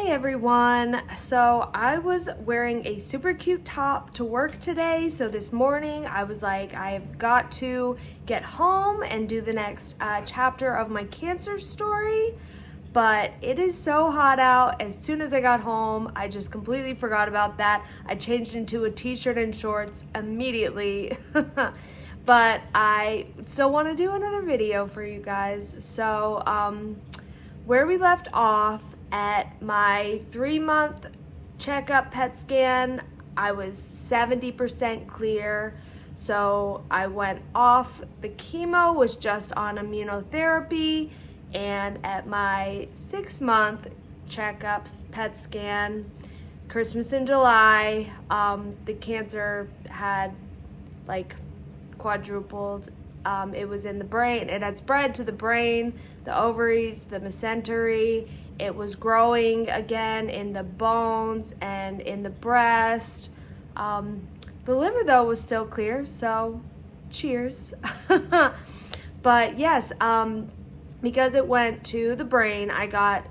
everyone. So I was wearing a super cute top to work today. So this morning I was like, I've got to get home and do the next chapter of my cancer story. But it is so hot out. As soon as I got home, I just completely forgot about that. I changed into a t-shirt and shorts immediately. But I still want to do another video for you guys. So where we left off at my 3-month checkup PET scan, I was 70% clear. So I went off the chemo, was just on immunotherapy, and at my 6-month checkups PET scan, Christmas in July, the cancer had like quadrupled. It was in the brain. It had spread to the brain, the ovaries, the mesentery. It was growing again in the bones and in the breast. The liver, though, was still clear, so cheers. But yes, because it went to the brain, I got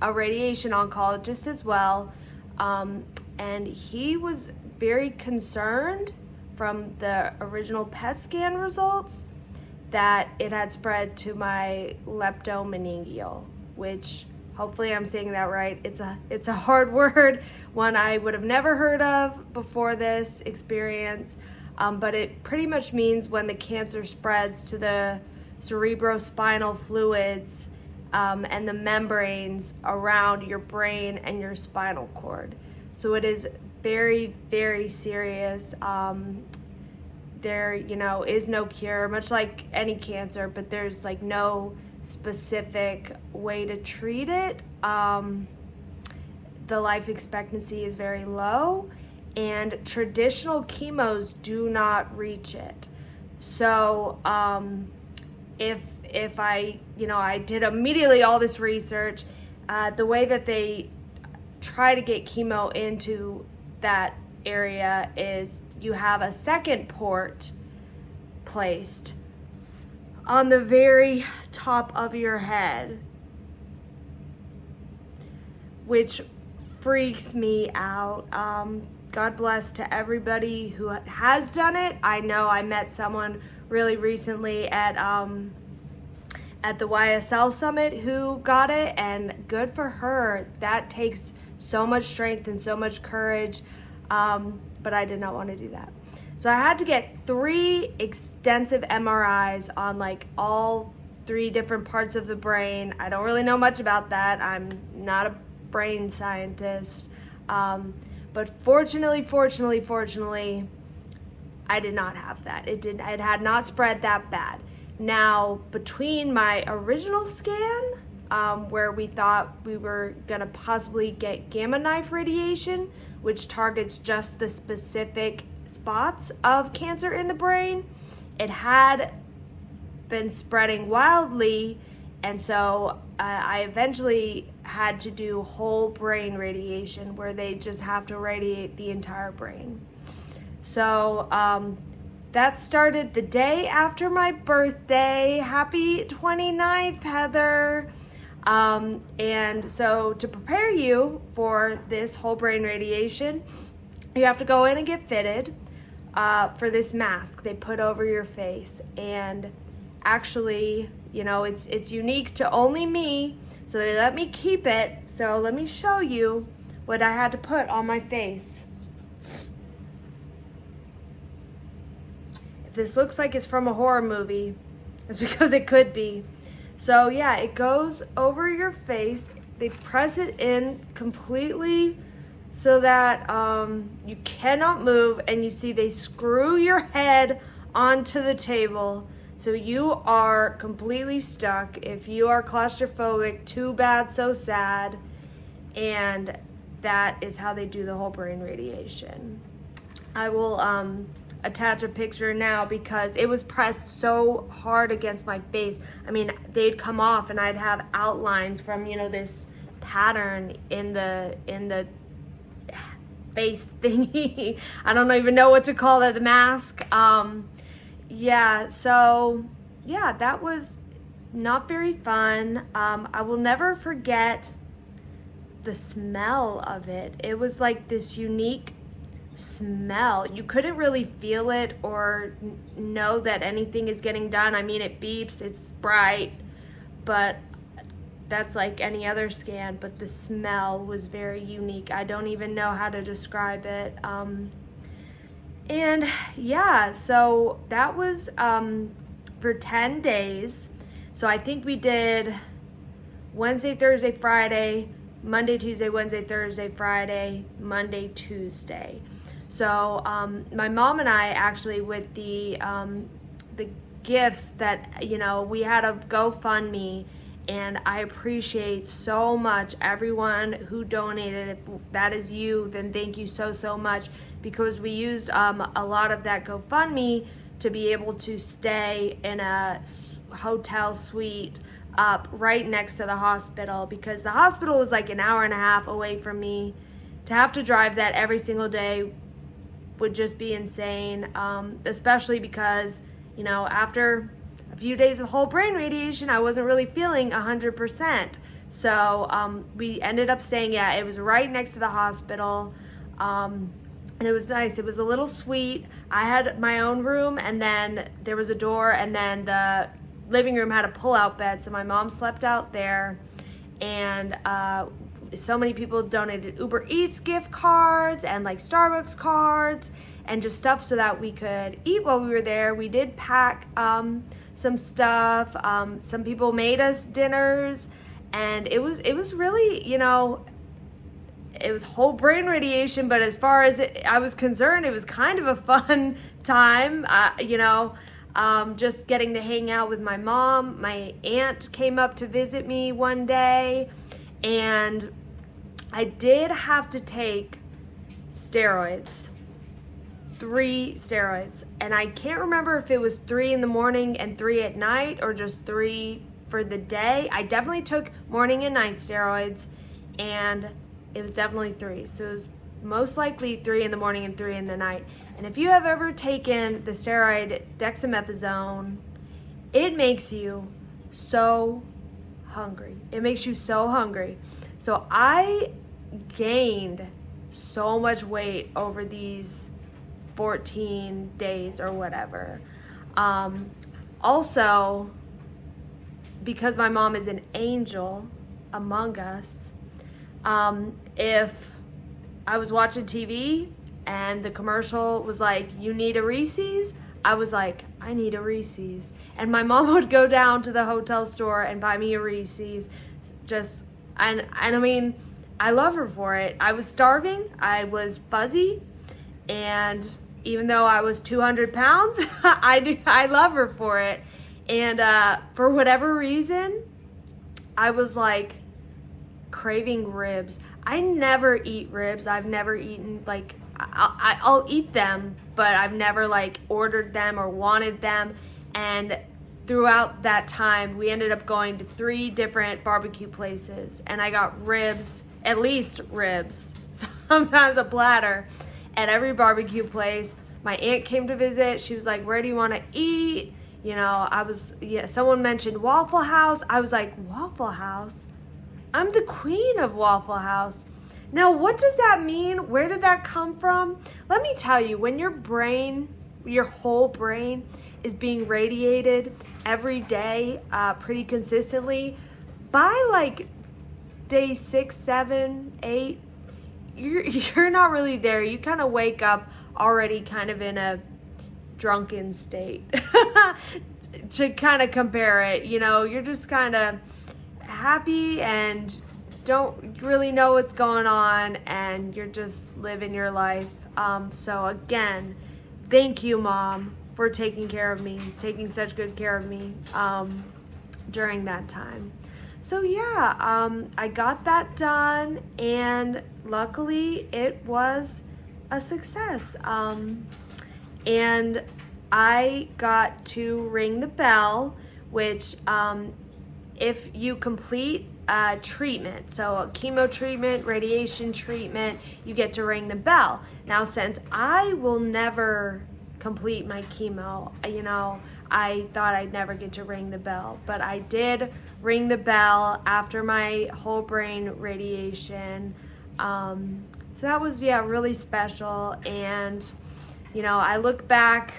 a radiation oncologist as well. And he was very concerned from the original PET scan results that it had spread to my leptomeningeal, which hopefully I'm saying that right. It's a hard word, one I would have never heard of before this experience, but it pretty much means when the cancer spreads to the cerebrospinal fluids and the membranes around your brain and your spinal cord. So it is very, very serious. There, is no cure, much like any cancer, but there's like no specific way to treat it. The life expectancy is very low, and traditional chemos do not reach it. So if I did immediately all this research, the way that they try to get chemo into that area is you have a second port placed on the very top of your head, which freaks me out. God bless to everybody who has done it. I know I met someone really recently at the YSL summit who got it, and good for her. That takes so much strength and so much courage, but I did not want to do that. So I had to get 3 extensive MRIs on like all 3 different parts of the brain. I don't really know much about that. I'm not a brain scientist, but fortunately, I did not have that. It had not spread that bad. Now, between my original scan, where we thought we were gonna possibly get gamma knife radiation, which targets just the specific spots of cancer in the brain, it had been spreading wildly, and so I eventually had to do whole brain radiation, where they just have to radiate the entire brain. So that started the day after my birthday. Happy 29th, Heather. And so to prepare you for this whole brain radiation, you have to go in and get fitted for this mask they put over your face. And actually, it's unique to only me, so they let me keep it. So let me show you what I had to put on my face. If this looks like it's from a horror movie, it's because it could be. So yeah, it goes over your face. They press it in completely so that you cannot move, and you see they screw your head onto the table. So you are completely stuck. If you are claustrophobic, too bad, so sad. And that is how they do the whole brain radiation. I will attach a picture now because it was pressed so hard against my face. I mean, they'd come off and I'd have outlines from, this pattern in the face thingy. I don't even know what to call it, the mask. Yeah, so yeah, that was not very fun. I will never forget the smell of it. It was like this unique smell. You couldn't really feel it or know that anything is getting done. I mean, it beeps, it's bright, but that's like any other scan, but the smell was very unique. I don't even know how to describe it. And yeah, so that was for 10 days. So I think we did Wednesday, Thursday, Friday, Monday, Tuesday, Wednesday, Thursday, Friday, Monday, Tuesday. So my mom and I actually, with the gifts that, you know, we had a GoFundMe, and I appreciate so much everyone who donated. If that is you, then thank you so much, because we used a lot of that GoFundMe to be able to stay in a hotel suite up right next to the hospital, because the hospital was like an hour and a half away from me. To have to drive that every single day would just be insane, especially because, you know, after a few days of whole brain radiation, I wasn't really feeling 100%. So we ended up staying, yeah, it was right next to the hospital, and it was nice. It was a little suite. I had my own room, and then there was a door, and then the living room had a pull-out bed, so my mom slept out there. And so many people donated Uber Eats gift cards and like Starbucks cards and just stuff so that we could eat while we were there. We did pack some stuff. Some people made us dinners, and it was really, you know, it was whole brain radiation, but as far as I was concerned, it was kind of a fun time, you know, just getting to hang out with my mom. My aunt came up to visit me one day, and I did have to take steroids. 3 steroids, and I can't remember if it was 3 in the morning and 3 at night, or just 3 for the day. I definitely took morning and night steroids, and it was definitely 3. So it was most likely 3 in the morning and 3 in the night. And if you have ever taken the steroid dexamethasone, it makes you so hungry. It makes you so hungry. So I gained so much weight over these 14 days or whatever. Also, because my mom is an angel among us, if I was watching TV and the commercial was like, you need a Reese's, I was like, I need a Reese's. And my mom would go down to the hotel store and buy me a Reese's. And I mean, I love her for it. I was starving, I was fuzzy, and even though I was 200 pounds, I love her for it. And for whatever reason, I was like craving ribs. I never eat ribs. I've never eaten, like, I'll eat them, but I've never like ordered them or wanted them. And throughout that time, we ended up going to 3 different barbecue places, and I got ribs, at least ribs, sometimes a platter at every barbecue place. My aunt came to visit. She was like, where do you want to eat? You know, someone mentioned Waffle House. I was like, Waffle House? I'm the queen of Waffle House. Now, what does that mean? Where did that come from? Let me tell you, when your whole brain is being radiated every day, pretty consistently, by like day 6, 7, 8, you're not really there. You kind of wake up already kind of in a drunken state. To kind of compare it, you know, you're just kind of happy and don't really know what's going on, and you're just living your life. So again, thank you, Mom, for taking care of me, taking such good care of me during that time. So yeah, I got that done, and luckily it was a success. And I got to ring the bell, which if you complete treatment, so a chemo treatment, radiation treatment, you get to ring the bell. Now, since I will never complete my chemo. You know, I thought I'd never get to ring the bell, but I did ring the bell after my whole brain radiation. So that was, yeah, really special. And, you know, I look back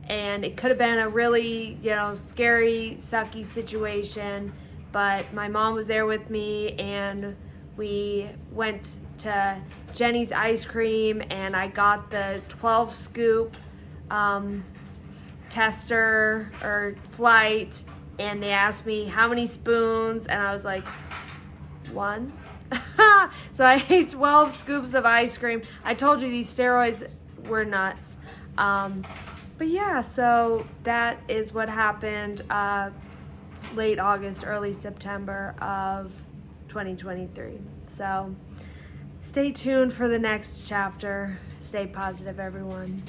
and it could have been a really, you know, scary, sucky situation, but my mom was there with me, and we went to Jenny's Ice Cream, and I got the 12 scoop tester or flight, and they asked me how many spoons, and I was like, 1. So I ate 12 scoops of ice cream. I told you these steroids were nuts. But yeah, so that is what happened late August, early September of 2023. So stay tuned for the next chapter. Stay positive, everyone.